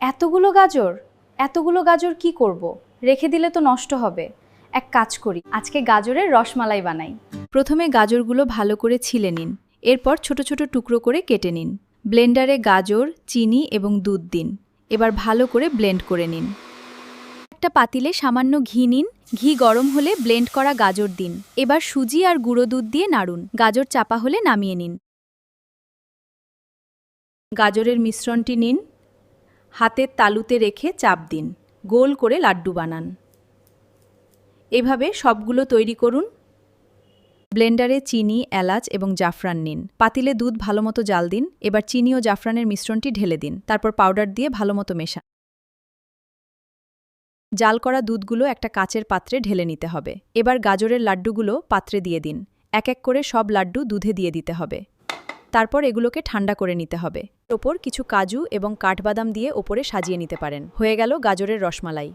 এতগুলো গাজর এতগুলো গাজর কি করব? রেখে দিলে তো নষ্ট হবে। এক কাজ করি, আজকে গাজরের রসমালাই বানাই। প্রথমে গাজরগুলো ভালো করে ছিলে নিন, এরপর ছোট ছোট টুকরো করে কেটে নিন। ব্লেন্ডারে গাজর, চিনি এবং দুধ দিন। এবার ভালো করে ব্লেন্ড করে নিন। একটা পাতিলে সামান্য ঘি নিন, ঘি গরম হলে ব্লেন্ড করা গাজর দিন। এবার সুজি আর গুঁড়ো দুধ দিয়ে নাড়ুন। গাজর চাপা হলে নামিয়ে নিন। গাজরের মিশ্রণটি নিন, হাতের তালুতে রেখে চাপ দিন, গোল করে লাড্ডু বানান। এভাবে সবগুলো তৈরি করুন। ব্লেন্ডারে চিনি, এলাচ এবং জাফরান নিন। পাতিলে দুধ ভালোমতো জাল দিন। এবার চিনি ও জাফরানের মিশ্রণটি ঢেলে দিন। তারপর পাউডার দিয়ে ভালোমতো মেশান। জাল করা দুধগুলো একটা কাচের পাত্রে ঢেলে নিতে হবে। এবার গাজরের লাড্ডুগুলো পাত্রে দিয়ে দিন। এক এক করে সব লাড্ডু দুধে দিয়ে দিতে হবে। তারপর এগুলোকে ঠান্ডা করে নিতে হবে। ওপর কিছু কাজু এবং কাঠবাদাম দিয়ে ওপরে সাজিয়ে নিতে পারেন। হয়ে গেল গাজরের রসমালাই।